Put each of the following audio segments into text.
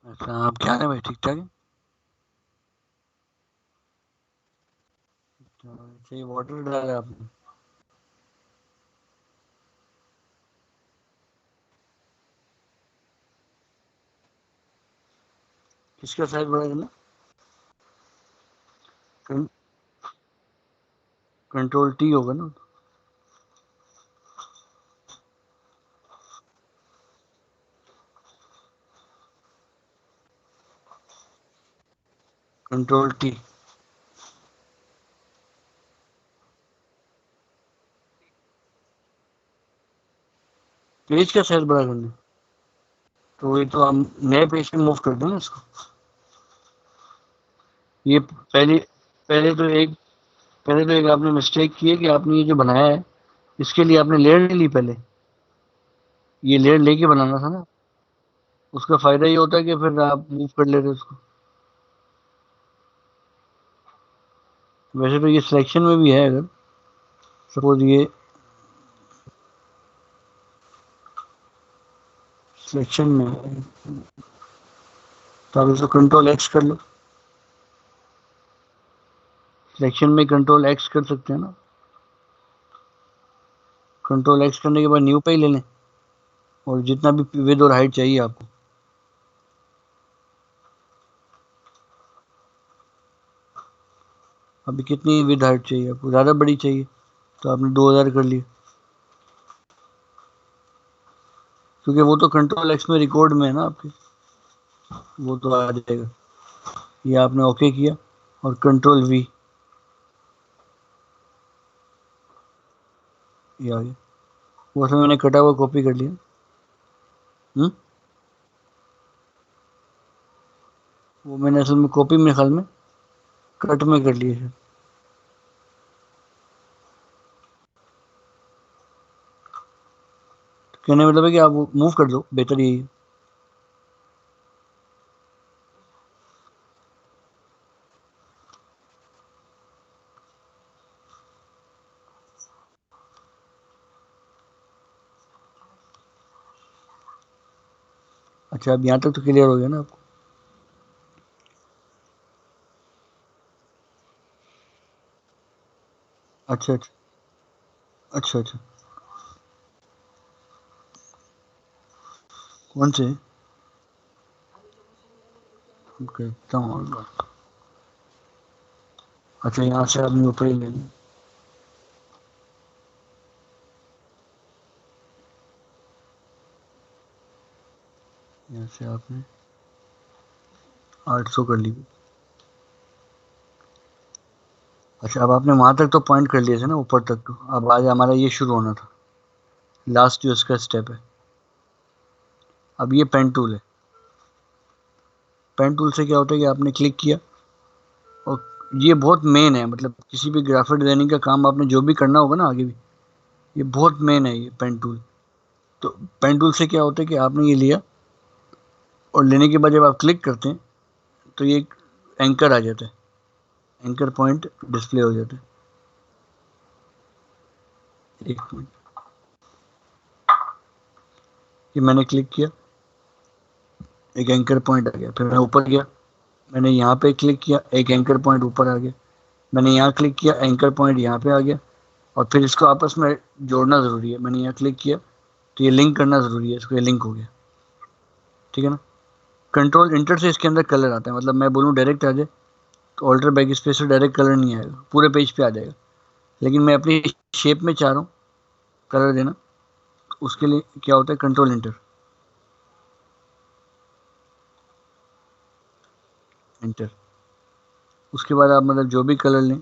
अच्छा, आप क्या है भाई, ठीक ठाक है? सही वाटर डाला आपने? किसका साइज बड़ा करना? कंट्रोल टी होगा ना? Control T. पेज का साइज बड़ा करना? तो ये तो हम नए पेज पे मूव कर दो ना इसको। ये पहले तो एक आपने मिस्टेक की है कि आपने ये जो बनाया है, इसके लिए आपने लेयर नहीं ली पहले। ये लेयर लेके बनाना था ना। उसका फायदा ये होता है कि फिर आप मूव कर लेते उसको। वैसे तो ये सिलेक्शन में भी है, अगर सपोज ये सिलेक्शन में है, तो आप इसको कंट्रोल एक्स कर लो। सिलेक्शन में कंट्रोल एक्स कर सकते हैं ना। कंट्रोल एक्स करने के बाद न्यू पे ही ले लें, और जितना भी विड्थ और हाइट चाहिए आपको। अभी कितनी विड्थ हाइट चाहिए आपको? ज़्यादा बड़ी चाहिए तो आपने 2000 कर लिया, क्योंकि वो तो कंट्रोल एक्स में रिकॉर्ड में है ना आपके। वो तो आ जाएगा। ये आपने ओके किया और कंट्रोल वी, ये आ गया। वो उसमें मैंने कटा हुआ कॉपी कर लिया। वो मैंने असल में कॉपी में ख्याल में कट में कर लिया है। तो कहने मतलब है कि आप मूव कर दो, बेहतर यही है। अच्छा, अब यहाँ तक तो क्लियर हो गया ना आपको? अच्छा अच्छा। अच्छा अच्छा। कौन से? करता हूँ। अच्छा, यहाँ से आपने ऊपर ही लेना। यहाँ से आपने 800 कर ली। अच्छा, अब आपने वहां तक तो पॉइंट कर लिए थे ना, ऊपर तक तो। अब आज हमारा ये शुरू होना था, लास्ट जो इसका स्टेप है। अब ये पेन टूल है। पेन टूल से क्या होता है कि आपने क्लिक किया, और ये बहुत मेन है, मतलब किसी भी ग्राफिक डिजाइनिंग का काम आपने जो भी करना होगा ना आगे भी, ये बहुत मेन है ये पेन टूल। तो पेन टूल से क्या होता है कि आपने ये लिया, और लेने के बाद जब आप क्लिक करते हैं तो ये एक एंकर आ जाता है। एंकर पॉइंट डिस्प्ले हो जाता है। एक मिनट, ये मैंने क्लिक किया, एक एंकर पॉइंट आ गया। फिर मैं ऊपर गया, मैंने यहाँ पे क्लिक किया, एक एंकर पॉइंट ऊपर आ गया। मैंने यहाँ क्लिक किया, एंकर पॉइंट यहाँ पे आ गया। और फिर इसको आपस में जोड़ना ज़रूरी है। मैंने यहाँ क्लिक किया तो ये लिंक करना ज़रूरी है, इसको ये लिंक हो गया। ठीक है ना? कंट्रोल इंटर से इसके अंदर कलर आता है, मतलब मैं बोलूँ डायरेक्ट आ जाए तो ऑल्टर बैक स्पेस से डायरेक्ट कलर नहीं आएगा, पूरे पेज पे आ जाएगा। लेकिन मैं अपनी शेप में चाह रहा हूँ कलर देना, तो उसके लिए क्या होता है, कंट्रोल इंटर। इंटर, उसके बाद आप मतलब जो भी कलर लें।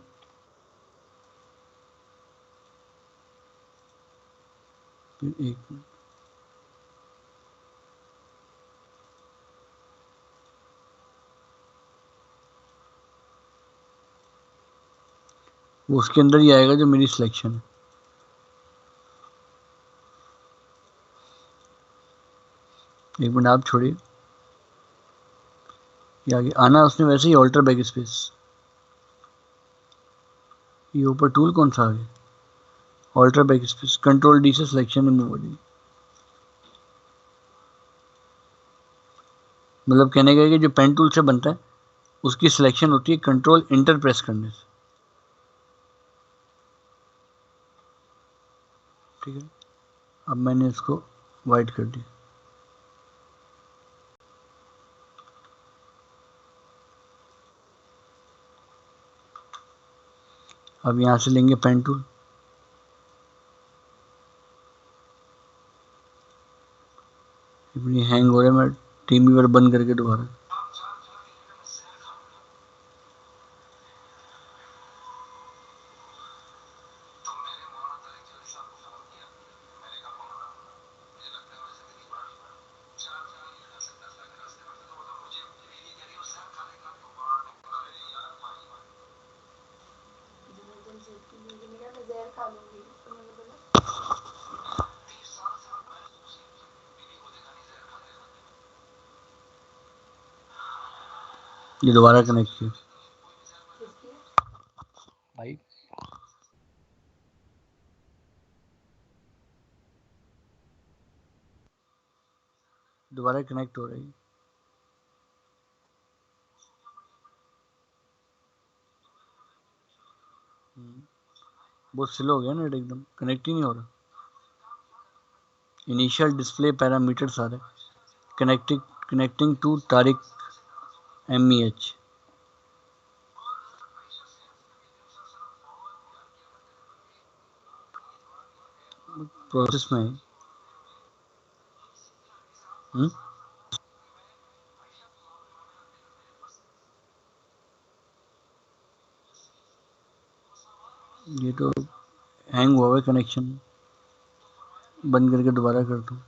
फिर एक, वो उसके अंदर ही आएगा जो मेरी सिलेक्शन है। एक मिनट आप छोड़िए, ये आगे आना उसने वैसे ही, ऑल्टर बैक स्पेस। ये ऊपर टूल कौन सा आ गया? Alt back space, control D से सिलेक्शन में मूव हो जाएगी। मतलब कहने का कि जो पेन टूल से बनता है उसकी सिलेक्शन होती है कंट्रोल इंटर प्रेस करने से। ठीक है, अब मैंने इसको वाइट कर दिया। अब यहाँ से लेंगे पेन टूल, हैंग हो रहा है, मैं टीम व्यूअर बंद करके दोबारा ये दोबारा कनेक्ट किया भाई। दोबारा कनेक्ट हो रही है। बहुत स्लो हो गया नेट, एकदम कनेक्ट ही नहीं हो रहा। इनिशियल डिस्प्ले पैरामीटर्स आ रहे, connecting to Tarik MEH। Process में है। ये तो हैंग हुआ है कनेक्शन, बंद करके दोबारा कर दूँ।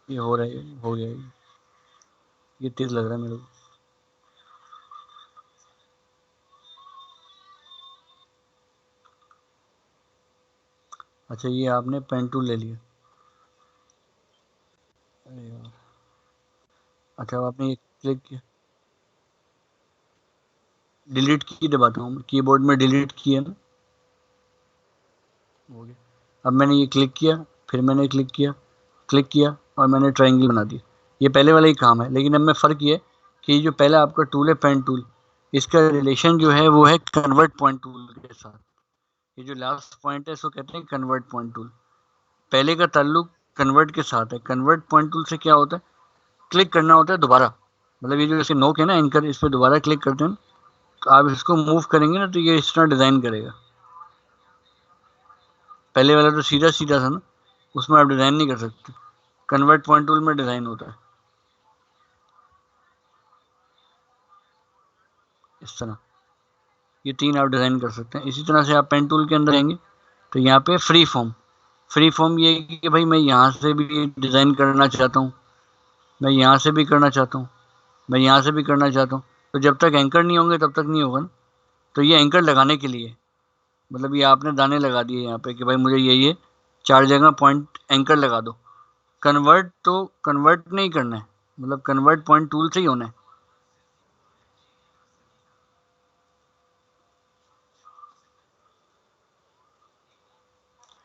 ये हो रहा है, हो गया ये तेज लग रहा है मेरे को। अच्छा, ये आपने पेन टूल ले लिया। अरे यार, अच्छा आपने ये क्लिक किया, डिलीट की दबाता हूँ, कीबोर्ड में डिलीट किया ना, हो गया। अब मैंने ये क्लिक किया, फिर मैंने क्लिक किया और मैंने ट्रायंगल बना दिया। ये पहले वाला ही काम है, लेकिन अब में फ़र्क ये है कि जो पहला आपका टूल है पेन टूल, इसका रिलेशन जो है वो है कन्वर्ट पॉइंट टूल के साथ। ये जो लास्ट पॉइंट है इसको कहते हैं कन्वर्ट पॉइंट टूल। पहले का ताल्लुक कन्वर्ट के साथ है। कन्वर्ट पॉइंट टूल से क्या होता है, क्लिक करना होता है दोबारा, मतलब ये जो ऐसे नोक है ना एंकर, इस पर दोबारा क्लिक करते हैं तो आप इसको मूव करेंगे ना तो ये इस तरह डिज़ाइन करेगा। पहले वाला तो सीधा सीधा था ना, उसमें आप डिज़ाइन नहीं कर सकते। कन्वर्ट पॉइंट टूल में डिज़ाइन होता है इस तरह। ये 3 आप डिज़ाइन कर सकते हैं। इसी तरह से आप पेन टूल के अंदर आएंगे तो यहाँ पे फ्री फॉर्म ये कि भाई मैं यहाँ से भी डिज़ाइन करना चाहता हूँ, मैं यहाँ से भी करना चाहता हूँ, मैं यहाँ से भी करना चाहता हूँ। तो जब तक एंकर नहीं होंगे तब तक नहीं होगा ना। तो ये एंकर लगाने के लिए, मतलब ये आपने दाने लगा दिए यहाँ पे कि भाई मुझे ये 4 जगह पॉइंट एंकर लगा दो। कन्वर्ट तो कन्वर्ट नहीं करना है, मतलब कन्वर्ट पॉइंट टूल से ही होना है।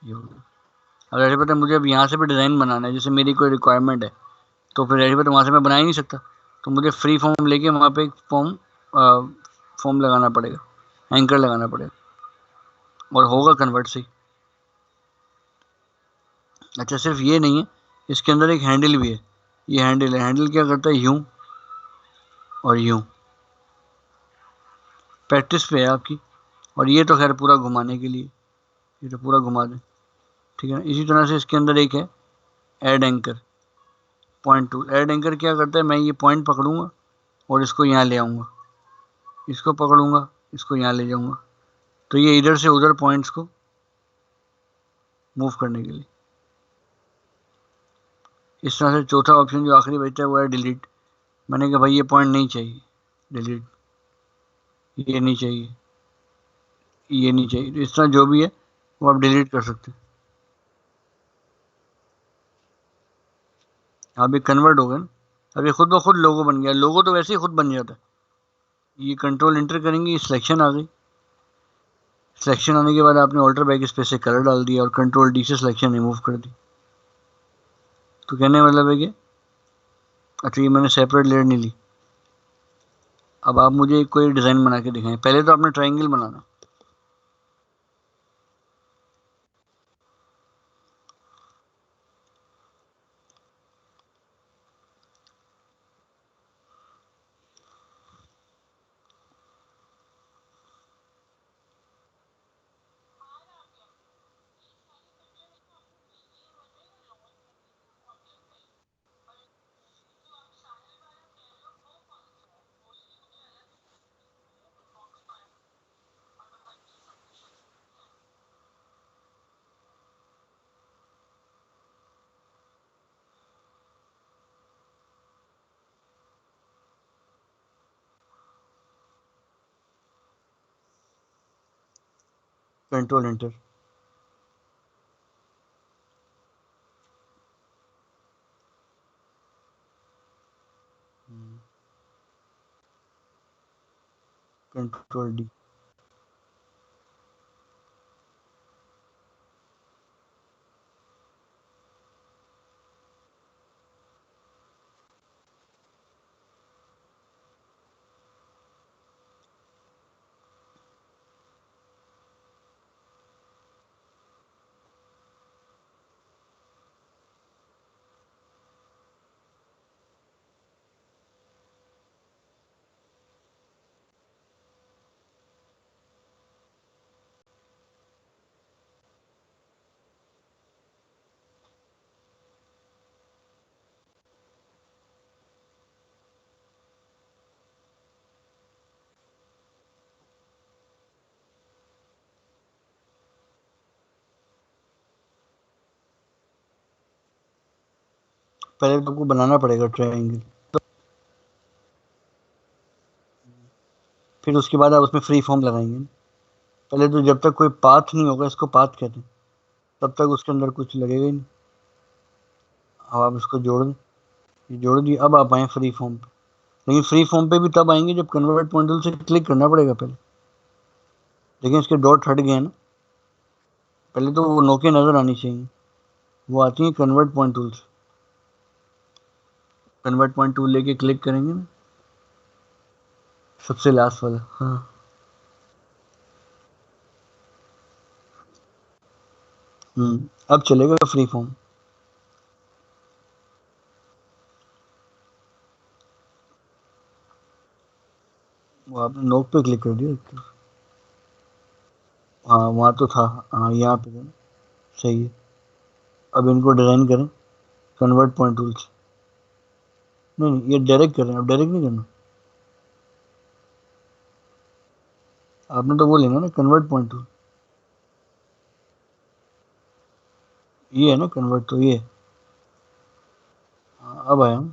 ये हो गया। अगर ऐसे पता मुझे अब यहाँ से भी डिज़ाइन बनाना है, जैसे मेरी कोई रिक्वायरमेंट है, तो फिर ऐसे पता वहाँ से मैं बना ही नहीं सकता, तो मुझे फ्री फॉर्म लेके वहाँ पे एक फॉर्म लगाना पड़ेगा, एंकर लगाना पड़ेगा, और होगा कन्वर्ट से ही। अच्छा, सिर्फ ये नहीं है, इसके अंदर एक हैंडल भी है। ये हैंडल है, हैंडल क्या करता है, यूँ और यूँ, प्रैक्टिस पे है आपकी। और ये तो खैर पूरा घुमाने के लिए, ये तो पूरा घुमा दें, ठीक है ना। इसी तरह से इसके अंदर एक है add anchor point tool. Add anchor क्या करता है, मैं ये पॉइंट पकड़ूंगा और इसको यहाँ ले आऊँगा, इसको पकड़ूंगा, इसको यहाँ ले जाऊँगा, तो ये इधर से उधर पॉइंट्स को मूव करने के लिए। इस तरह से चौथा ऑप्शन जो आखिरी बचता है वो है डिलीट। मैंने कहा भाई ये पॉइंट नहीं चाहिए, डिलीट, ये नहीं चाहिए, ये नहीं चाहिए, तो इस तरह जो भी है वो आप डिलीट कर सकते हैं। यहाँ भी कन्वर्ट हो गया ना, अभी खुद ब खुद लोगो बन गया। लोगो तो वैसे ही खुद बन जाता है। ये कंट्रोल एंटर करेंगे, सिलेक्शन आ गई। सिलेक्शन आने के बाद आपने ऑल्टर बैक स्पेस से कलर डाल दिया और कंट्रोल डी से सिलेक्शन रिमूव कर दी। तो कहने मतलब है कि अच्छा, ये मैंने सेपरेट लेयर नहीं ली। अब आप मुझे कोई डिज़ाइन बना के दिखाएं। पहले तो आपने ट्रायंगल बनाना। Control enter. Control D. पहले तो आपको बनाना पड़ेगा ट्रायंगल, फिर उसके बाद आप उसमें फ्री फॉर्म लगाएंगे। पहले तो जब तक कोई पाथ नहीं होगा, इसको पाथ कहते हैं, तब तक उसके अंदर कुछ लगेगा ही नहीं। अब आप इसको जोड़ दें, ये जोड़ दिए। अब आप आए फ्री फॉर्म पे। लेकिन फ्री फॉर्म पे भी तब आएंगे जब कन्वर्ट पॉइंट टूल से क्लिक करना पड़ेगा पहले। लेकिन इसके डॉट हट गए ना, पहले तो वो नोके नजर आनी चाहिए। वो आती है कन्वर्ट पॉइंट टूल से। कन्वर्ट पॉइंट टूल लेके क्लिक करेंगे ना, सबसे लास्ट वाला। हाँ, अब चलेगा फ्री फॉर्म। वो आपने नोक पे क्लिक कर दिया। हाँ, वहाँ तो था। हाँ, यहाँ पे था। सही है। अब इनको डिजाइन करें कन्वर्ट पॉइंट टूल से। नहीं नहीं, ये डायरेक्ट करें, अब डायरेक्ट नहीं करना। आपने तो वो लेना ना कन्वर्ट पॉइंट टूल। ये है ना कन्वर्ट, तो ये। हाँ, अब आया ना।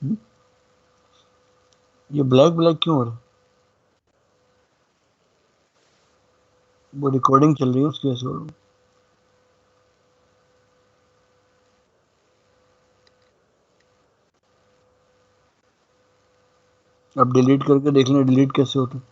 हम्म, ये ब्लैक ब्लैक क्यों हो रहा है? वो रिकॉर्डिंग चल रही है उसकी वजह से हो रहा है। अब डिलीट करके देख लें डिलीट कैसे होता है।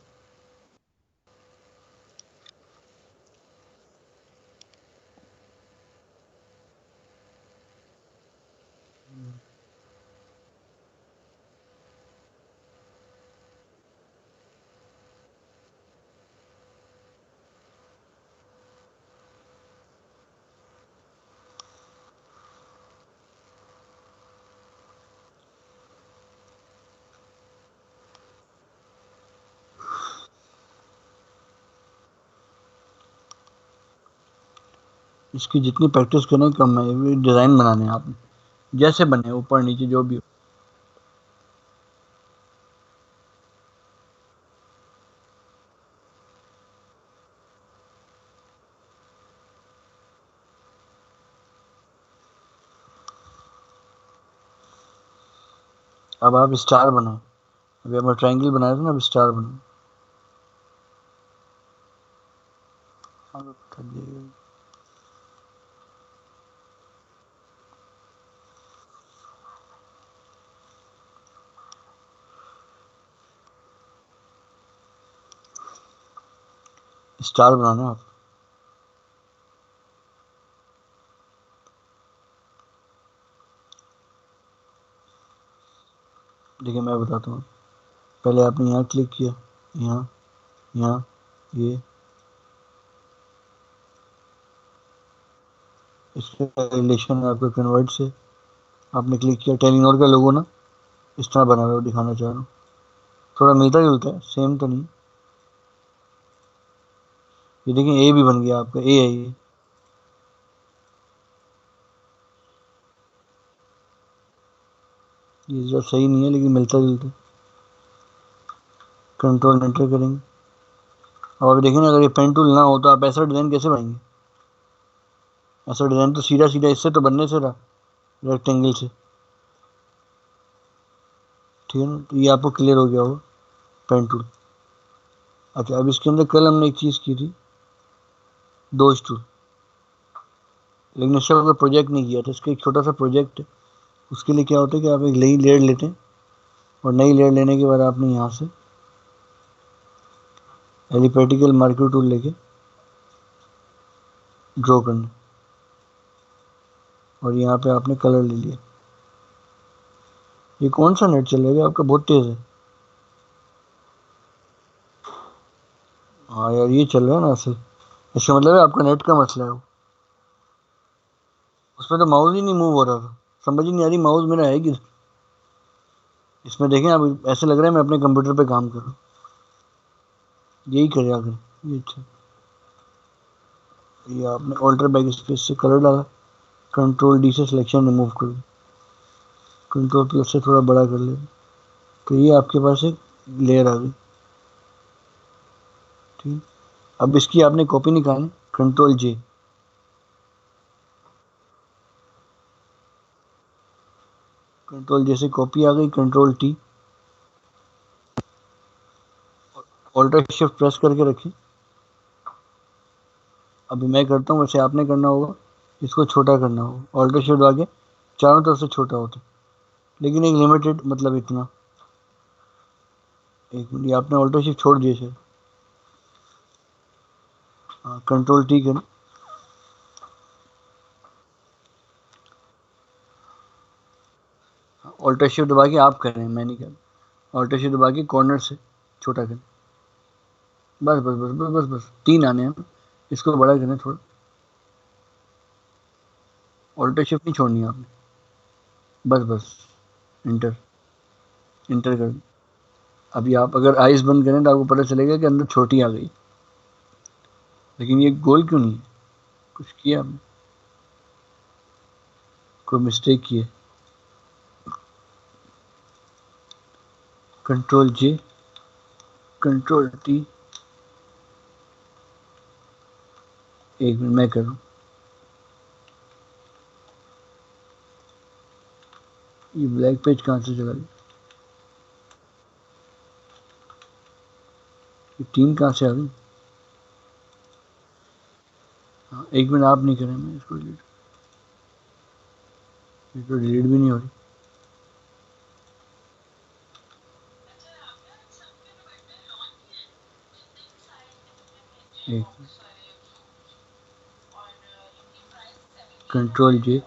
इसकी जितनी प्रैक्टिस करें कम है। ये डिजाइन बनाने हैं आपने, जैसे बने ऊपर नीचे जो भी हो। अब आप स्टार बनाए। अभी हमें ट्रायंगल बनाया था ना, अभी स्टार बना। स्टार बनाना आप। देखिए मैं बताता हूँ, पहले आपने यहाँ क्लिक किया, यहाँ यहाँ ये इसका रिलेशन आपका कन्वर्ट से आपने क्लिक किया, टेलीनॉर का लोगो ना इस तरह बना हुआ दिखाना चाह रहा हूँ, थोड़ा मिलता जुलता है, सेम तो नहीं। ये देखिए ए भी बन गया आपका, ए है ये जो सही नहीं है लेकिन मिलता जुलता। कंट्रोल एंटर करेंगे। अब अभी देखिए ना, अगर ये पेन टूल ना हो तो आप ऐसा डिज़ाइन कैसे बनाएंगे? ऐसा डिज़ाइन तो सीधा सीधा इससे तो बनने से रहा, रेक्टेंगल से, ठीक है ना। तो ये आपको क्लियर हो गया होगा पेन टूल। अच्छा, अब इसके अंदर कल हमने एक चीज़ की थी, दोज टूल, लेकिन इससे आपका प्रोजेक्ट नहीं किया था। इसका एक छोटा सा प्रोजेक्ट है। उसके लिए क्या होता है कि आप एक नई लेयर लेते हैं और नई लेयर लेने के बाद आपने यहाँ से एलिपेटिकल मार्कर टूल लेके ड्रॉ करना, और यहाँ पे आपने कलर ले लिया। ये कौन सा नेट चल रहा है आपका? बहुत तेज़ है। हाँ यार, ये चल रहा है ना ऐसे, इसका मतलब है आपका नेट का मसला है वो। उसमें तो माउस ही नहीं मूव हो रहा था, समझ ही नहीं आ रही माउस मेरा है कि। इसमें देखें आप, ऐसे लग रहा है मैं अपने कंप्यूटर पे काम कर रहा हूँ। यही करे आकर ये। अच्छा, ये आपने ऑल्टर बैक स्पेस से कलर डाला, कंट्रोल डी से सिलेक्शन रिमूव कर लो, कंट्रोल प्लस से थोड़ा बड़ा कर ले, तो ये आपके पास एक लेयर आ गई। ठीक, अब इसकी आपने कॉपी निकालनी, कंट्रोल जे, कंट्रोल जे से कॉपी आ गई, control T, alt shift press करके रखिए। अभी मैं करता हूँ, वैसे आपने करना होगा, इसको छोटा करना होगा, ऑल्टर शिफ्ट आगे चारों तरफ से छोटा होता है, लेकिन एक लिमिटेड, मतलब इतना। एक मिनट, आपने ऑल्टर शिफ्ट छोड़ दिए सर। हाँ, कंट्रोल टी करें, ऑल्टर शिफ्ट दबा के आप करें, मैं नहीं कर, ऑल्टर शिफ्ट दबा के कॉर्नर से छोटा करें, बस बस बस बस बस बस 3 आने हैं, इसको बड़ा करें थोड़ा, ऑल्टर शिफ्ट नहीं छोड़नी है आपने, बस बस इंटर, इंटर कर। अभी आप अगर आइज बंद करें तो आपको पता चलेगा कि अंदर छोटी आ गई, लेकिन ये गोल क्यों नहीं है? कुछ किया आपने, कोई मिस्टेक की है। कंट्रोल जे, कंट्रोल टी, एक मिनट मैं कर रहा हूँ। ये ब्लैक पेज कहाँ से चला गया? ये 3 कहाँ से आ गई? हाँ, एक मिनट आप नहीं करें, मैं इसको डिलीट, ये तो डिलीट भी नहीं हो रही। एक कंट्रोल जे,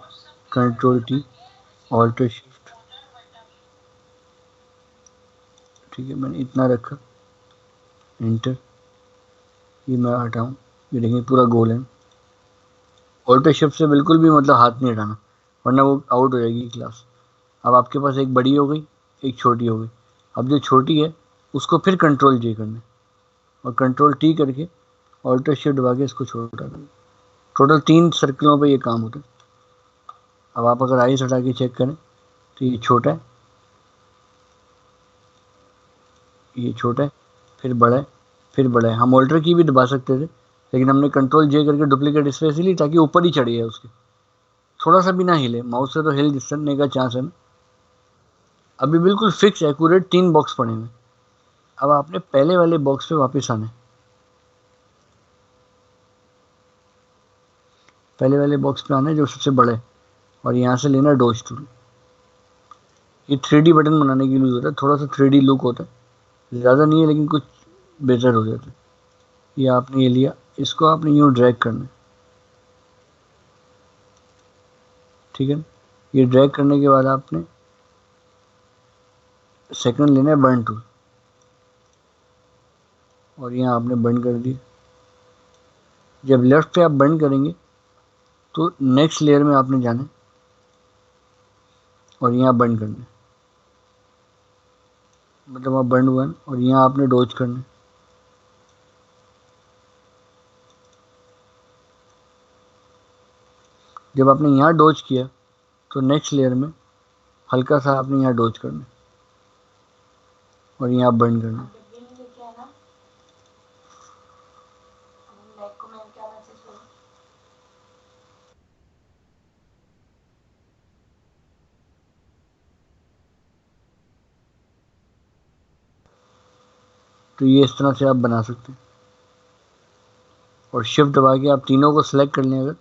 कंट्रोल टी, ऑल्टर शिफ्ट, ठीक है, मैंने इतना रखा, इंटर। ये मैं हटाऊँ, ये देखिए पूरा गोल है। ऑल्टर शिफ्ट से बिल्कुल भी मतलब हाथ नहीं हटाना, वरना वो आउट हो जाएगी क्लास। अब आपके पास एक बड़ी हो गई, एक छोटी हो गई। अब जो छोटी है उसको फिर कंट्रोल जे करना है, और कंट्रोल टी करके ऑल्टर शिफ्ट दबा के इसको छोटा करना। टोटल 3 सर्कलों पे ये काम होता है। अब आप अगर आइस हटा के चेक करें तो ये छोटा है, ये छोटा है, फिर बड़ा है, फिर बड़ा है। हम ऑल्टर की भी दबा सकते थे, लेकिन हमने कंट्रोल जे करके डुप्लीकेट स्पेस ली ताकि ऊपर ही चढ़िए उसके, थोड़ा सा भी ना हिले। माउस से तो हिल सकने का चांस है ना। अभी बिल्कुल फिक्स एक्यूरेट 3 बॉक्स पड़े हैं। अब आपने पहले वाले बॉक्स पे वापस आना है, पहले वाले बॉक्स पे आना है जो सबसे बड़ा है, और यहाँ से लेना डॉज टूल। ये 3D बटन बनाने के लिए यूज होता है, थोड़ा सा 3D लुक होता है, ज़्यादा नहीं है लेकिन कुछ बेहतर हो जाता है। ये आपने ये लिया, इसको आपने यूँ ड्रैग करना है, ठीक है। ये ड्रैग करने के बाद आपने सेकंड लेना है बर्न टूल, और यहाँ आपने बर्न कर दिया। जब लेफ्ट पे आप बर्न करेंगे तो नेक्स्ट लेयर में आपने जाना है और यहाँ बर्न करना है, मतलब आप बर्न 1 और यहाँ आपने डॉज करना है। जब आपने यहाँ डॉज किया तो नेक्स्ट लेयर में हल्का सा आपने यहाँ डॉज करना है और यहाँ बर्न करना है। तो ये इस तरह से आप बना सकते हैं, और शिफ्ट दबा के आप तीनों को सिलेक्ट कर लें अगर,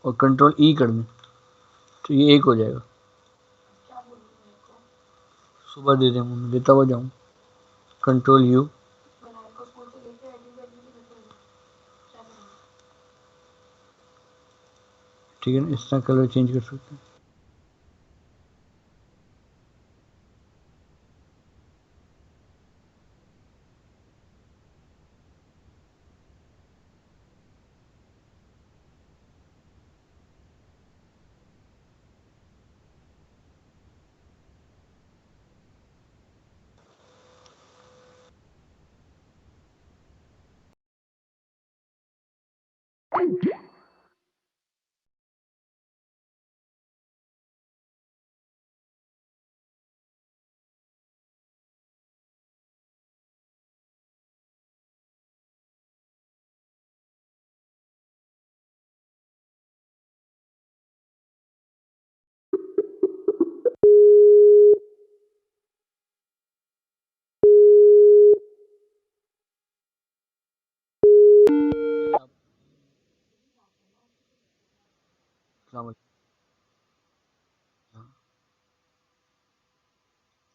और कंट्रोल ई कर दें तो ये एक हो जाएगा। सुबह दे दें, मैं देता हुआ जाऊँ, कंट्रोल यू, ठीक है ना। इस तरह कलर चेंज कर सकते हैं।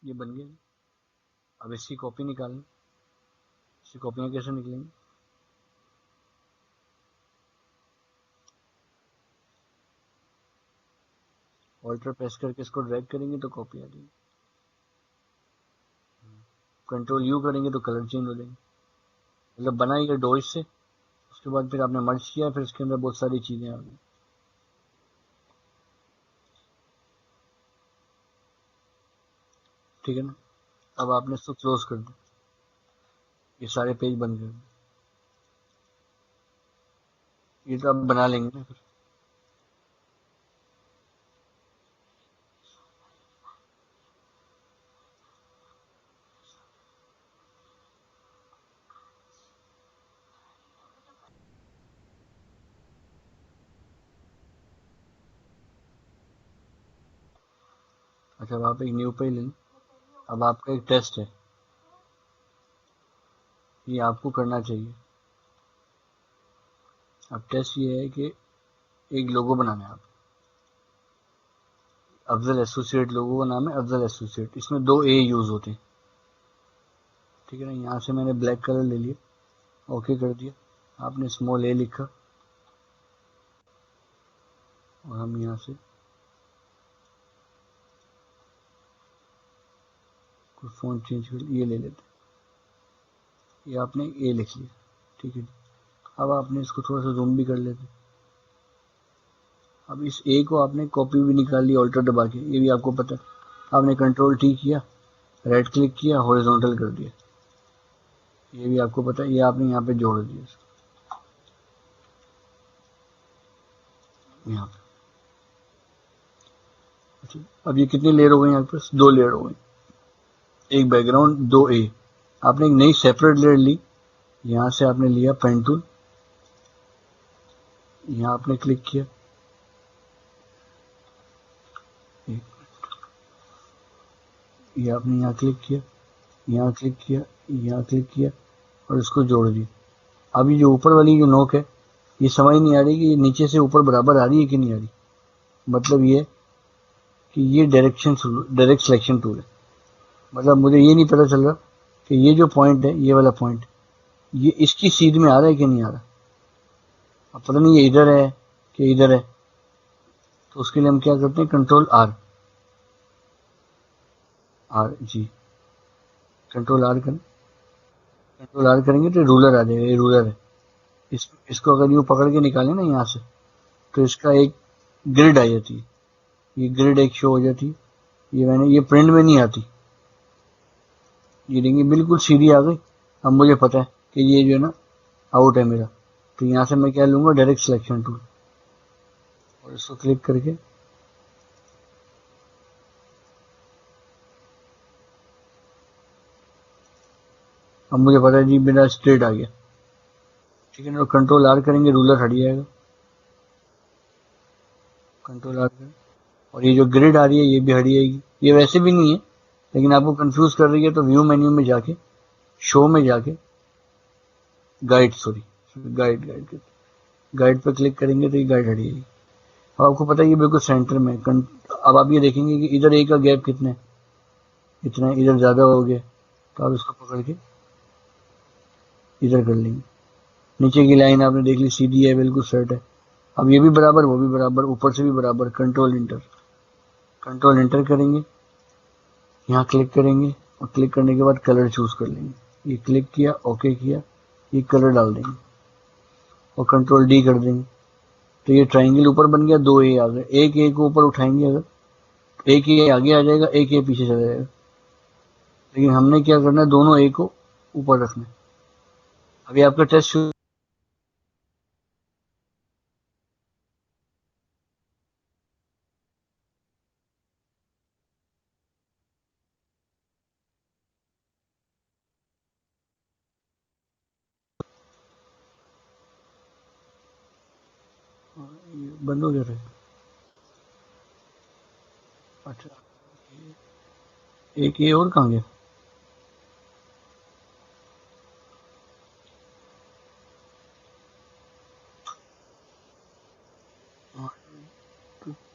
ये बन गया। अब इसकी कॉपी निकालें, इसकी कॉपियाँ कैसे निकलेंगी? ऑल्टर प्रेस करके इसको ड्रैग करेंगे तो कॉपी आ जाएगी, कंट्रोल यू करेंगे तो कलर चेंज हो जाएंगे। मतलब बनाइए डॉज से, उसके बाद फिर आपने मर्ज किया, फिर इसके अंदर बहुत सारी चीज़ें आ गई, ठीक है ना। अब आपने इसको क्लोज कर दो, ये सारे पेज बंद कर दो। ये तो आप बना लेंगे ना फिर। अच्छा, अब आप एक न्यू पेज ले लें। अब आपका एक टेस्ट है, ये आपको करना चाहिए। अब टेस्ट ये है कि एक लोगो बनाना है आप, अफजल एसोसिएट लोगो का नाम है, अफजल एसोसिएट। इसमें 2 ए यूज होते हैं, ठीक है ना। यहाँ से मैंने ब्लैक कलर ले लिया, ओके कर दिया, आपने स्मॉल ए लिखा, और हम यहाँ से कोई फ़ॉन्ट चेंज कर, ये ले लेते, ये आपने ए लिख लिया, ठीक है। अब आपने इसको थोड़ा सा जूम भी कर लेते। अब इस ए को आपने कॉपी भी निकाल ली ऑल्टर दबा के, ये भी आपको पता है। आपने कंट्रोल टी किया, राइट क्लिक किया, हॉरिजॉन्टल कर दिया, ये भी आपको पता है। ये आपने यहाँ पे जोड़ दिया यहाँ पे। अच्छा, अब ये कितनी लेयर हो गई? यहाँ पे 2 लेयर हो गई, एक बैकग्राउंड, 2 ए। आपने एक नई सेपरेट लेयर ली, यहाँ से आपने लिया पेन टूल, यहाँ आपने क्लिक किया, ये आपने यहाँ क्लिक किया, यहाँ क्लिक किया, यहाँ क्लिक किया और इसको जोड़ दिया। अब ये जो ऊपर वाली जो नोक है, ये समझ नहीं आ रही कि ये नीचे से ऊपर बराबर आ रही है कि नहीं आ रही। मतलब ये कि ये डायरेक्ट सिलेक्शन टूल है। मतलब मुझे ये नहीं पता चल रहा कि ये जो पॉइंट है, ये वाला पॉइंट, ये इसकी सीध में आ रहा है कि नहीं आ रहा। अब पता नहीं ये इधर है कि इधर है, तो उसके लिए हम क्या करते हैं, control R, R G, control R करें। कंट्रोल आर करेंगे तो रूलर आ जाएगा, ये रूलर है। इसको अगर यूँ पकड़ के निकालें ना यहाँ से, तो इसका एक ग्रिड आ जाती है, ये ग्रिड एक शो हो जाती है। ये प्रिंट में नहीं आती। ये देखिए बिल्कुल सीधी आ गई। अब मुझे पता है कि ये जो है ना आउट है मेरा, तो यहाँ से मैं क्या लूँगा, डायरेक्ट सिलेक्शन टूल, और इसको क्लिक करके अब मुझे पता है जी मेरा स्ट्रेट आ गया। ठीक है ना, कंट्रोल आर करेंगे, रूलर हट जाएगा। कंट्रोल आर करें और ये जो ग्रिड आ रही है ये भी हट जाएगी। ये वैसे भी नहीं है, लेकिन आपको कंफ्यूज कर रही है, तो व्यू मेन्यू में जाके, शो में जाके, guide sorry guide guide guide पर क्लिक करेंगे तो ये गाइड हट जाएगी। अब आपको पता है ये बिल्कुल सेंटर में। अब आप ये देखेंगे कि इधर ए का गैप कितना है, इतना है, इधर ज़्यादा हो गया, तो आप इसको पकड़ के इधर कर लेंगे। नीचे की लाइन आपने देख ली, सीधी है, बिल्कुल सेट है। अब ये भी बराबर, वो भी बराबर, ऊपर से भी बराबर। कंट्रोल इंटर करेंगे, यहाँ क्लिक करेंगे और क्लिक करने के बाद कलर चूज कर लेंगे। ये क्लिक किया, ओके किया, ये कलर डाल देंगे और कंट्रोल डी कर देंगे, तो ये ट्राइंगल ऊपर बन गया। दो ए आ गए, एक ए को ऊपर उठाएंगे अगर, एक ए आगे आ जाएगा, एक ए पीछे चला जाएगा। लेकिन हमने क्या करना है, दोनों ए को ऊपर रखना है। अभी आपका टेस्ट शुरू। बंद हो गया था। अच्छा, एक ये और कहाँ गया।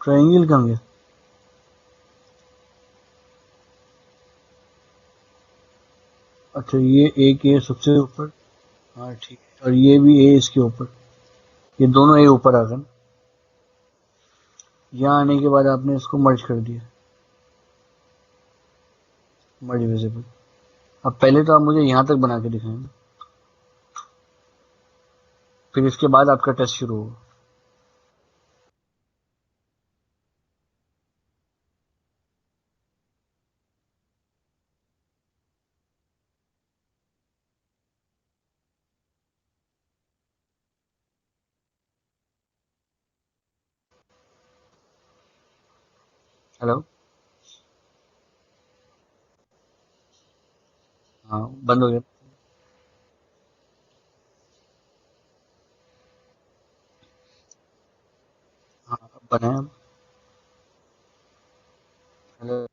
ट्राइंगल कहाँ गया। अच्छा, ये एक ये सबसे ऊपर। हाँ ठीक है, और ये भी ए इसके ऊपर, ये दोनों ए ऊपर आ गए। यहाँ आने के बाद आपने इसको मर्ज कर दिया, मर्ज विजिबल। अब पहले तो आप मुझे यहाँ तक बना के दिखाएंगे, फिर इसके बाद आपका टेस्ट शुरू होगा। हेलो। हाँ बंद हो गया। हाँ अब बनाए अब। हेलो।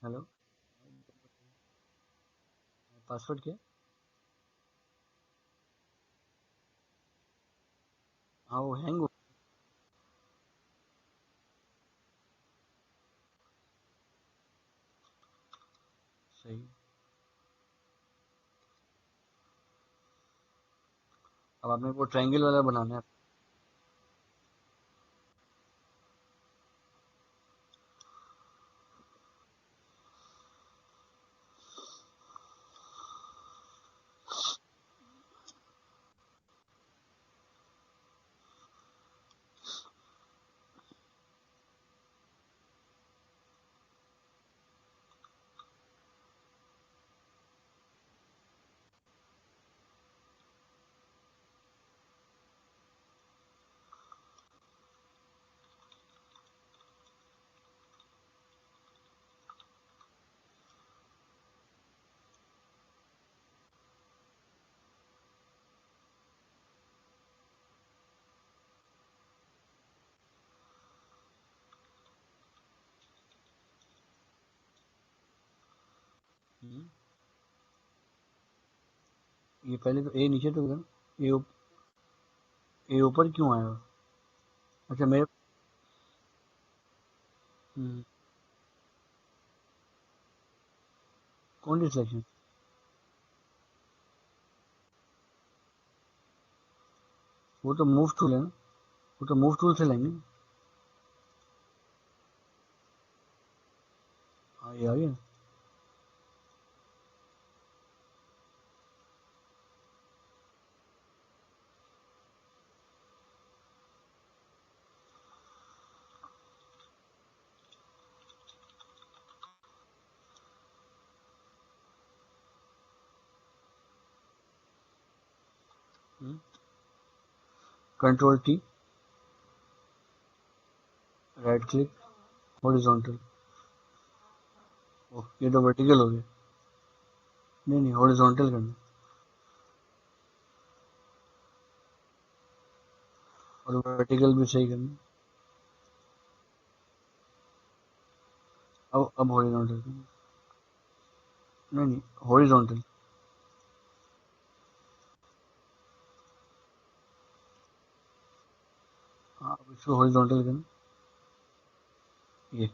हेलो। पासवर्ड क्या। हाँ वो हैंग हो। सही। अब आपने वो ट्रायंगल वाला बनाना है। ये पहले तो ए नीचे तो होगा ना, ए ऊपर क्यों आया? अच्छा मेरे कौन सी सिलेक्शन? वो तो मूव टूल है ना, वो तो मूव टूल से लेंगे। हाँ ये आ गया। Control T, right click, horizontal. ये तो वर्टिकल हो गया। नहीं नहीं, हॉरिजॉन्टल करना, और वर्टिकल भी सही करना। अब हॉरिजॉन्टल करना। नहीं नहीं, हॉरिजॉन्टल। हाँ, अब इसको हॉरिजॉन्टल करना। ये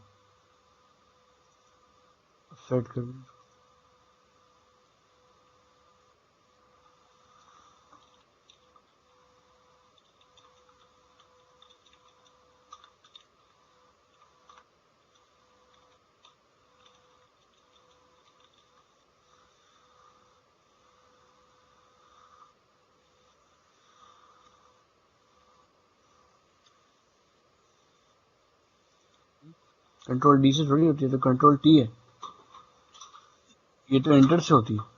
सेट कर दें। कंट्रोल डी से थोड़ी होती है, तो कंट्रोल टी है। ये तो एंटर से होती है।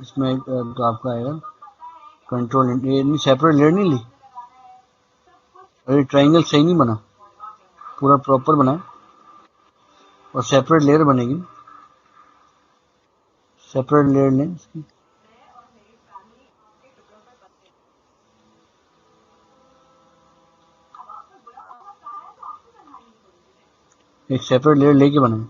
इसमें तो आपका आएगा कंट्रोल, ये नहीं, सेपरेट लेयर नहीं ली। अरे ट्राइंगल सही नहीं बना, पूरा प्रॉपर बना है, और सेपरेट लेयर बनेगी। सेपरेट लेयर लें इसकी। एक सेपरेट लेयर लेके बनाए।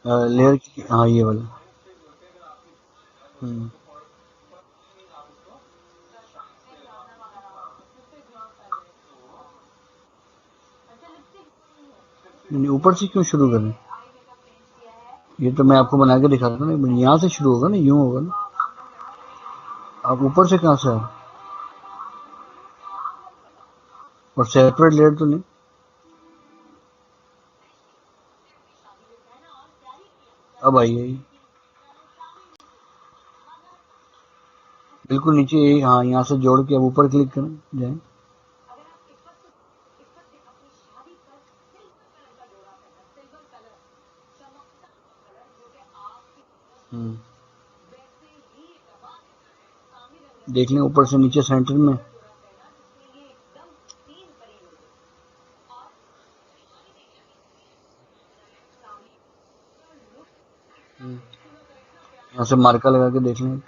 लेयर की, हाँ ये वाला। हम्म, नहीं, ऊपर से क्यों शुरू करें? ये तो मैं आपको बना के दिखाता हूँ ना, यहाँ से शुरू होगा ना, यूं होगा ना। आप ऊपर से कहाँ से आए? और सेपरेट लेयर तो नहीं। अब आई है ये। बिल्कुल नीचे, हाँ यहाँ से जोड़ के अब ऊपर क्लिक करें जाए। देख लें ऊपर से नीचे सेंटर में। यहाँ से मार्का लगा के देख लें।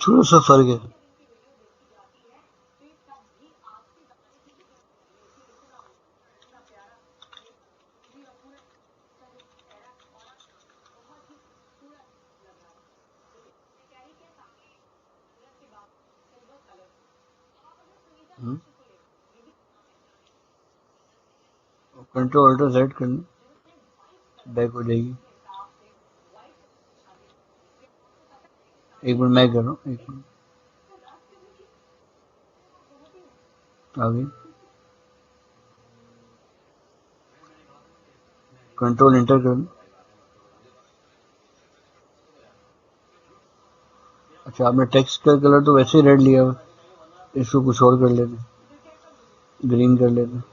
थोड़ा सा फर्क है। कंट्रोल अल्टर जेड करना, बैक हो जाएगी। एक मिनट मैं कर रहा हूँ, एक मिनट। आ गई। कंट्रोल इंटर करना। अच्छा, आपने टेक्स्ट का कलर तो वैसे ही रेड लिया हुआ, इसको कुछ और कर लेते, ग्रीन कर लेते।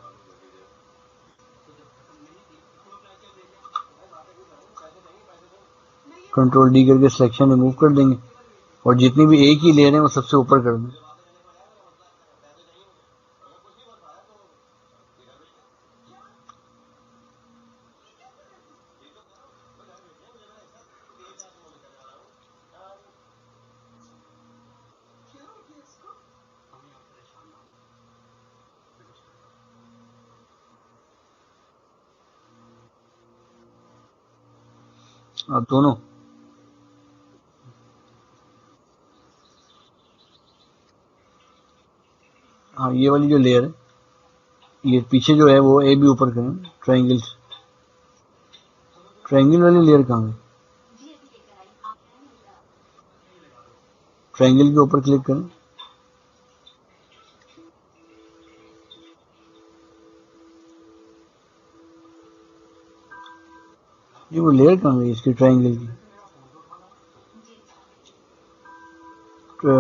कंट्रोल डी करके सिलेक्शन रिमूव कर देंगे और जितनी भी एक ही लेयर है वो सबसे ऊपर कर दें। आप दोनों हाँ, ये वाली जो लेयर है, ये पीछे जो है वो ए भी ऊपर करें, ट्रायंगल से। ट्रायंगल वाली लेयर कहाँ है? ट्रायंगल के ऊपर क्लिक करें। ये वो लेयर कहाँ गई इसकी, ट्रायंगल की?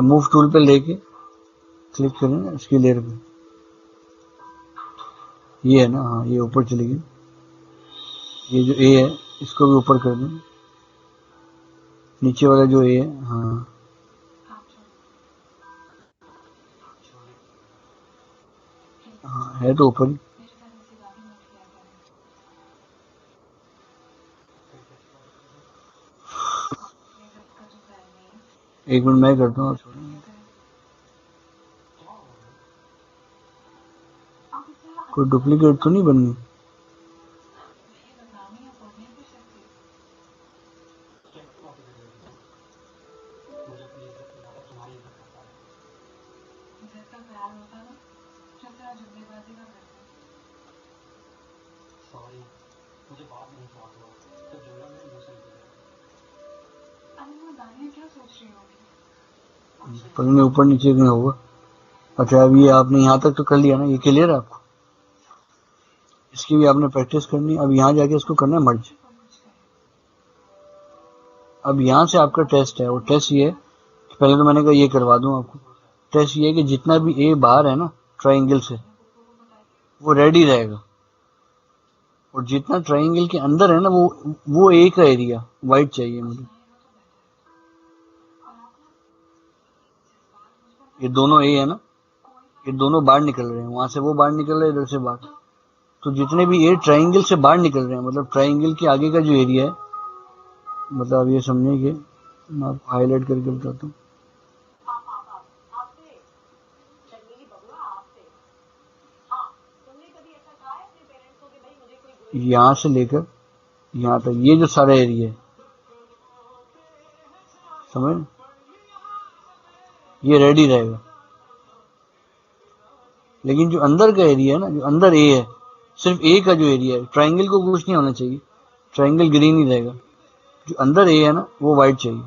मूव टूल पे लेके क्लिक करें ना इसकी लेयर पे। ये है ना, हाँ, ये ऊपर चली गई। ये जो ए है इसको भी ऊपर कर दें, नीचे वाला जो ए है, हाँ हाँ, है तो ऊपर ही। एक मिनट मैं करता हूँ। कोई डुप्लीकेट तो नहीं बननी? पता नहीं ऊपर नीचे नहीं होगा। अच्छा, अब ये आपने यहाँ तक तो कर लिया ना, ये क्लियर है आपको? इसकी भी आपने प्रैक्टिस करनी। अब यहाँ जाके इसको करना है मर्ज। अब यहाँ से आपका टेस्ट है, वो टेस्ट ये है, पहले तो मैंने कहा ये करवा दूं आपको। टेस्ट ये है कि जितना भी ए बाहर है ना ट्रायंगल से, वो रेडी रहेगा, और जितना ट्रायंगल के अंदर है ना वो ए का एरिया वाइट चाहिए मुझे। ये दोनों ए है ना, ये दोनों बाहर निकल रहे हैं, वहां से वो बाहर निकल रहे हैं, इधर से बाहर। तो जितने भी ए ट्रायंगल से बाहर निकल रहे हैं, मतलब ट्रायंगल के आगे का जो एरिया है, मतलब ये समझेंगे, मैं आपको हाईलाइट करके बताता हूँ। यहाँ से लेकर यहाँ तक ये जो सारा एरिया है, समझ, ये रेडी रहेगा। लेकिन जो अंदर का एरिया है ना, जो अंदर ए है, सिर्फ ए का जो एरिया है, ट्रायंगल को कुछ नहीं होना चाहिए, ट्रायंगल ग्रीन ही रहेगा। जो अंदर ए है ना वो वाइट चाहिए।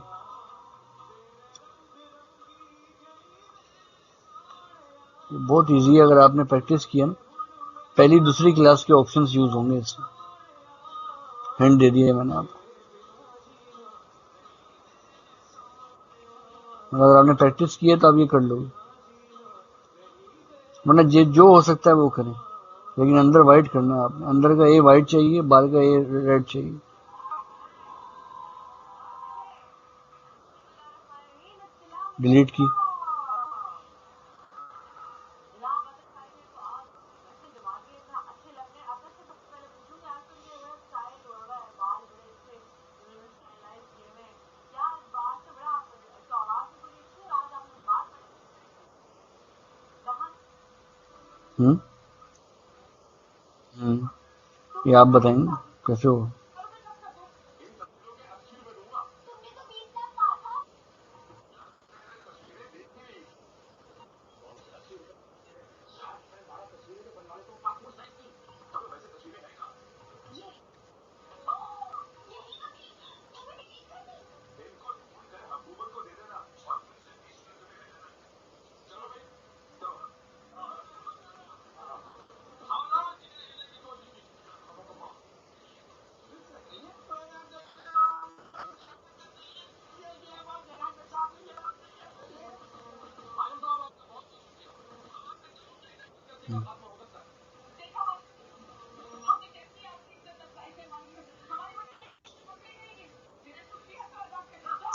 बहुत इजी है, अगर आपने प्रैक्टिस किया ना, पहली दूसरी क्लास के ऑप्शंस यूज होंगे इसमें। हिंट दे दिया है मैंने आपको, अगर आपने प्रैक्टिस किया तो आप ये कर लोगे, वरना जो हो सकता है वो करें, लेकिन अंदर वाइट करना है आपने। अंदर का ए वाइट चाहिए, बाहर का ए रेड चाहिए। डिलीट की। हम्म ये आप बताएंगे कैसे हो।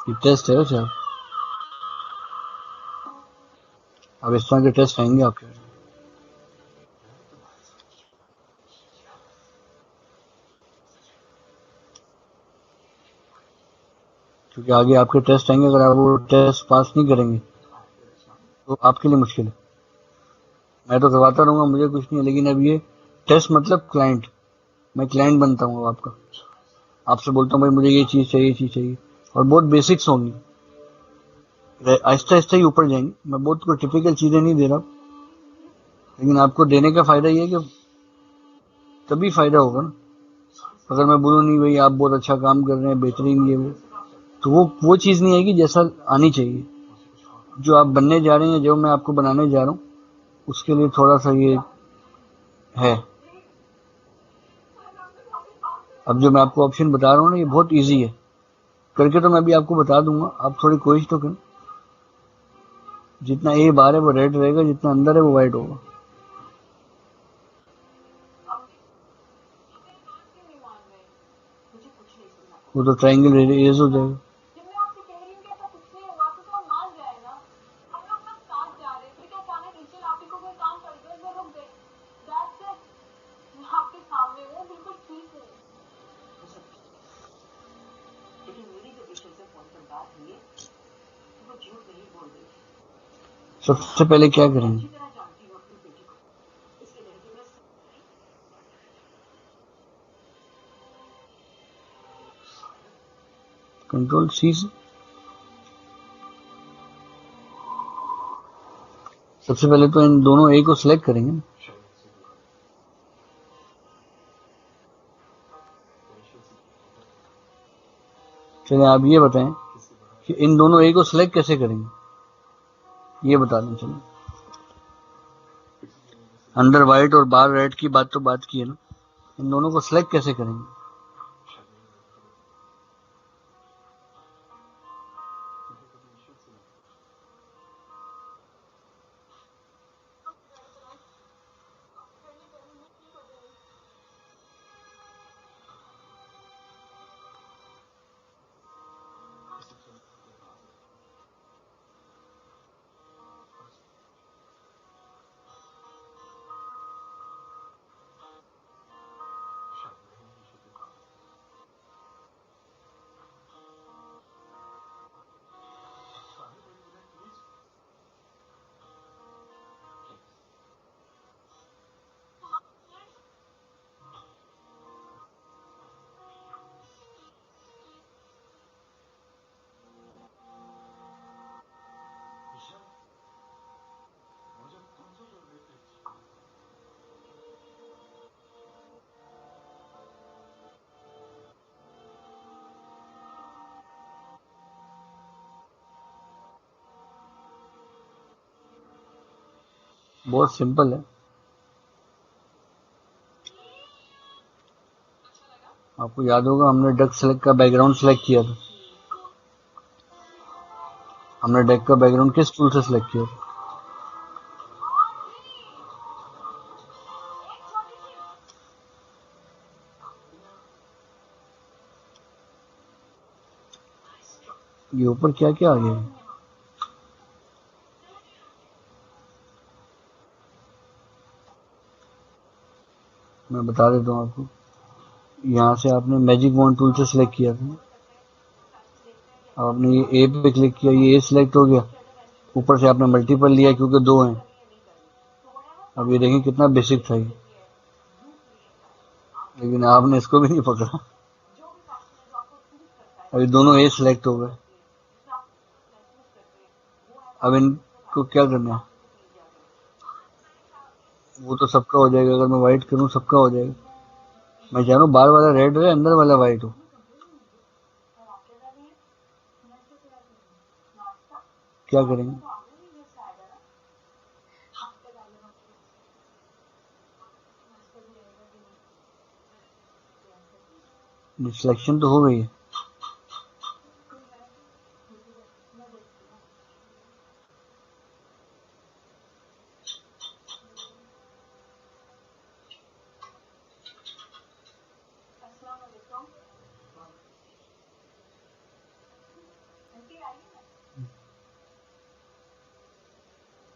ये टेस्ट है वैसे, अब इस तरह के टेस्ट आएंगे आपके। क्योंकि आगे आपके टेस्ट आएंगे, अगर आप वो टेस्ट पास नहीं करेंगे तो आपके लिए मुश्किल है। मैं तो करवाता रहूंगा, मुझे कुछ नहीं है, लेकिन अब ये टेस्ट मतलब क्लाइंट, मैं क्लाइंट बनता हूँ आपका, आपसे बोलता हूँ भाई मुझे ये चीज़ चाहिए, ये चीज़ चाहिए, और बहुत बेसिक्स होंगी, आहिस्ता आहिस्ता ही ऊपर जाएंगे। मैं बहुत कोई टिपिकल चीज़ें नहीं दे रहा, लेकिन आपको देने का फ़ायदा ये है कि तभी फ़ायदा होगा ना। अगर मैं बोलूँ नहीं भाई आप बहुत अच्छा काम कर रहे हैं, बेहतरीन ये वो, तो वो चीज़ नहीं आएगी जैसा आनी चाहिए। जो आप बनने जा रहे हैं, जो मैं आपको बनाने जा रहा हूँ, उसके लिए थोड़ा सा ये है। अब जो मैं आपको ऑप्शन बता रहा हूँ ना, ये बहुत इजी है, करके तो मैं भी आपको बता दूंगा, आप थोड़ी कोशिश तो करें। जितना ए बाहर है वो रेड रहेगा, जितना अंदर है वो वाइट होगा। वो तो ट्रायंगल रेज हो जाएगा। सबसे पहले क्या करेंगे, कंट्रोल सी से सबसे पहले तो इन दोनों ए को सिलेक्ट करेंगे ना। चलिए आप ये बताएं कि इन दोनों ए को सिलेक्ट कैसे करेंगे, ये बता दें। चलो, अंदर व्हाइट और बाहर रेड की बात तो बात की है ना, इन दोनों को सिलेक्ट कैसे करेंगे। बहुत सिंपल है, आपको याद होगा हमने डक सेलेक्ट का बैकग्राउंड सेलेक्ट किया था। हमने डेक का बैकग्राउंड किस टूल से सिलेक्ट किया था। ये ऊपर क्या क्या आ गया है, मैं बता देता हूँ आपको। यहाँ से आपने मैजिक वॉन्ड टूल से सिलेक्ट किया था, आपने ये ए पे क्लिक किया, ये ए सिलेक्ट हो गया। ऊपर से आपने मल्टीपल लिया क्योंकि दो हैं। अब ये देखें कितना बेसिक था ये, लेकिन आपने इसको भी नहीं पकड़ा। अभी दोनों ए सिलेक्ट हो गए। अब इनको क्या करना है, वो तो सबका हो जाएगा, अगर मैं वाइट करूं सबका हो जाएगा। मैं चाह रहा हूँ बाहर वाला रेड रहे, अंदर वाला वाइट हो। क्या करेंगे, सिलेक्शन तो हो गई है।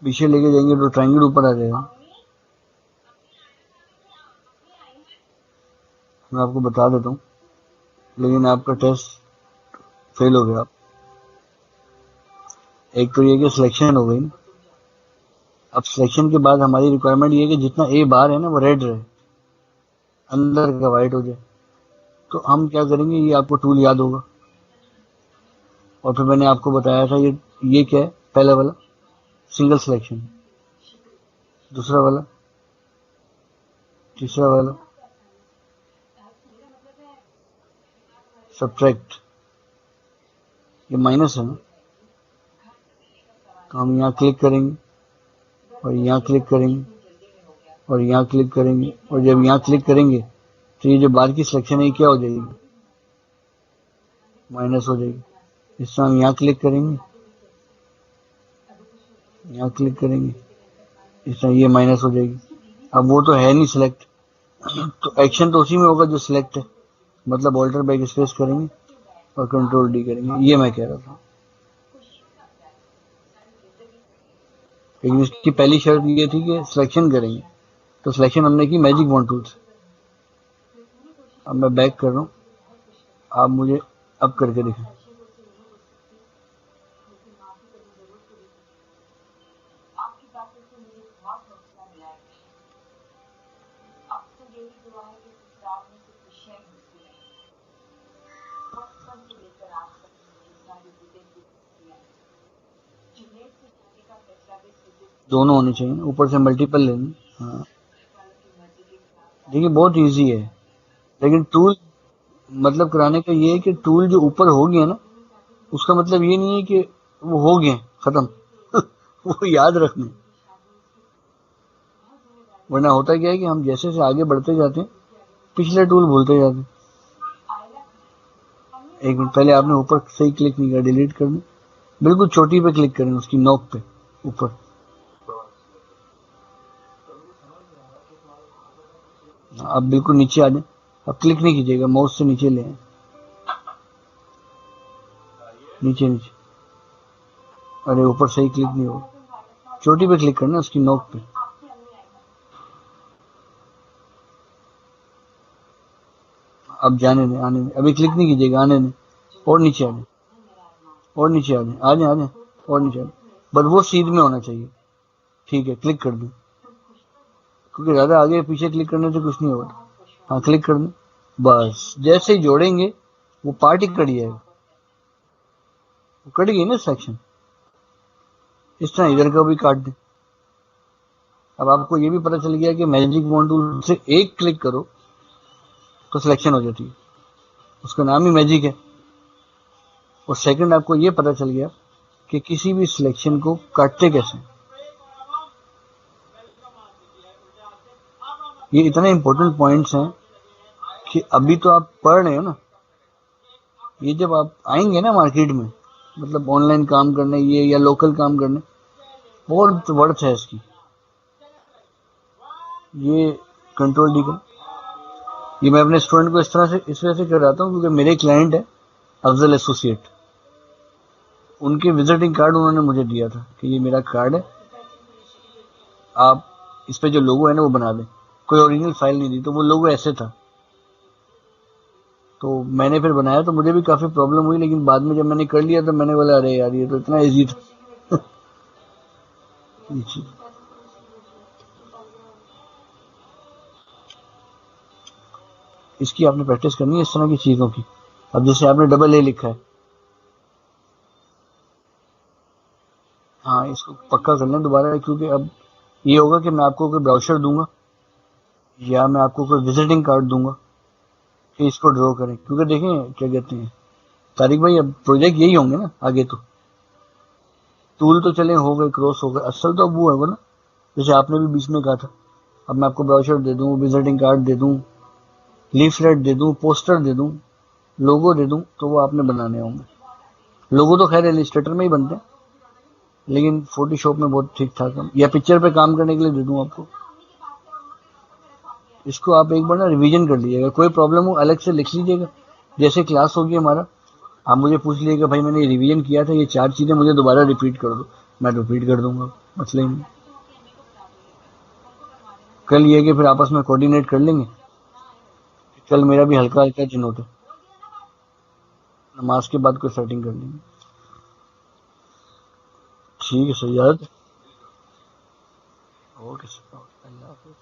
पीछे लेके जाएंगे तो ट्रायंगल ऊपर आ जाएगा। मैं आपको बता देता हूँ, लेकिन आपका टेस्ट फेल हो गया। एक तो ये कि सिलेक्शन हो गई। अब सिलेक्शन के बाद हमारी रिक्वायरमेंट ये है कि जितना ए बाहर है ना वो रेड रहे, अंदर का वाइट हो जाए। तो हम क्या करेंगे, ये आपको टूल याद होगा, और फिर मैंने आपको बताया था ये क्या है। पहला वाला सिंगल सिलेक्शन, दूसरा वाला, तीसरा वाला सब्ट्रैक्ट, ये माइनस है ना। तो हम यहाँ क्लिक करेंगे और यहाँ क्लिक करेंगे और यहाँ क्लिक करेंगे, और जब यहाँ क्लिक करेंगे तो ये जो बाहर की सिलेक्शन है ये क्या हो जाएगी, माइनस हो जाएगी। इस तरह हम यहाँ क्लिक करेंगे, यहाँ क्लिक करेंगे, इस तरह ये माइनस हो जाएगी। अब वो तो है नहीं सिलेक्ट, तो एक्शन तो उसी में होगा जो सिलेक्ट है, मतलब ऑल्टर बैक स्पेस करेंगे और कंट्रोल डी करेंगे। ये मैं कह रहा था, लेकिन इसकी पहली शर्त ये थी कि सिलेक्शन करेंगे, तो सिलेक्शन हमने की मैजिक वॉन्ड टूल से। अब मैं बैक कर रहा हूँ, आप मुझे अब करके दिखाएं। दोनों होने चाहिए, ऊपर से मल्टीपल लेनी। हाँ देखिए बहुत इजी है, लेकिन टूल मतलब कराने का ये है कि टूल जो ऊपर हो गया ना, उसका मतलब ये नहीं है कि वो हो गए खत्म वो याद रखने, वरना होता क्या है कि हम जैसे से आगे बढ़ते जाते हैं पिछले टूल भूलते जाते हैं। एक मिनट पहले आपने ऊपर सही क्लिक नहीं किया, डिलीट करना, बिल्कुल छोटी पे क्लिक करें, उसकी नोक पे ऊपर। अब बिल्कुल नीचे आ जाए, अब क्लिक नहीं कीजिएगा, माउस से नीचे ले आए, नीचे नीचे। अरे ऊपर सही क्लिक नहीं हो, छोटी पे क्लिक करना, उसकी नोक पे। अब जाने दें, आने दें, अभी क्लिक नहीं कीजिएगा, आने दें, और नीचे आ जाए, और नीचे आ जाए, आ जाए, आ जाए, और नीचे आ जाए, बस वो सीध में होना चाहिए। ठीक है, क्लिक कर दें, क्योंकि ज्यादा आगे पीछे क्लिक करने से कुछ नहीं होगा। हाँ क्लिक कर दें, बस जैसे ही जोड़ेंगे वो पार्ट ही कट जाएगा, वो कट गई ना सेक्शन। इस तरह इधर का भी काट दें। अब आपको ये भी पता चल गया कि मैजिक वॉन्ड टूल से एक क्लिक करो तो सिलेक्शन हो जाती है, उसका नाम ही मैजिक है। और सेकंड आपको ये पता चल गया कि किसी भी सिलेक्शन को काटते कैसे। ये इतने इंपॉर्टेंट पॉइंट्स हैं कि अभी तो आप पढ़ रहे हो ना, ये जब आप आएंगे ना मार्केट में, मतलब ऑनलाइन काम करने ये या लोकल काम करने, बहुत वर्थ है इसकी। ये कंट्रोल डी का, ये मैं अपने स्टूडेंट को इस तरह से इस वजह से कराता हूँ क्योंकि मेरे क्लाइंट है अफजल एसोसिएट, उनके विजिटिंग कार्ड उन्होंने मुझे दिया था कि ये मेरा कार्ड है, आप इस पे जो लोगो है ना वो बना दें। कोई ओरिजिनल फाइल नहीं दी, तो वो लोगो ऐसे था, तो मैंने फिर बनाया, तो मुझे भी काफी प्रॉब्लम हुई, लेकिन बाद में जब मैंने कर लिया तो मैंने बोला अरे यार ये तो इतना इजी था इसकी आपने प्रैक्टिस करनी है इस तरह की चीज़ों की। अब जैसे आपने डबल ए लिखा है, हाँ इसको पक्का कर लें दोबारा, क्योंकि अब ये होगा कि मैं आपको कोई ब्राउचर दूंगा या मैं आपको कोई विजिटिंग कार्ड दूंगा कि इसको ड्रॉ करें, क्योंकि देखें क्या कहते हैं तारिक भाई, अब प्रोजेक्ट यही होंगे ना आगे तो। टूल तो चले हो गए, क्रॉस हो गए, असल तो अब वो है ना, जैसे आपने भी बीच में कहा था, अब मैं आपको ब्राउचर दे दूं, विजिटिंग कार्ड दे दूं, लीफलेट दे दूं, पोस्टर दे दूं, लोगो दे दूं, तो वो आपने बनाने होंगे। लोगो तो खैर इलस्ट्रेटर में ही बनते हैं, लेकिन फोटोशॉप में बहुत ठीक ठाक है, या पिक्चर पे काम करने के लिए दे दूं आपको। इसको आप एक बार ना रिवीजन कर लीजिएगा, कोई प्रॉब्लम हो अलग से लिख लीजिएगा, जैसे क्लास होगी हमारा आप मुझे पूछ लीजिएगा भाई मैंने रिवीजन किया था, ये 4 चीजें मुझे दोबारा रिपीट कर दो, मैं रिपीट कर दूंगा, मसला ही नहीं। कल ये कि फिर आपस में कोऑर्डिनेट कर लेंगे। कल मेरा भी हल्का हल्का चिन्होट है, नमाज के बाद कोई सेटिंग कर लेंगे। ठीक है सर, याद। ओके सर, अल्लाह हाफिज़।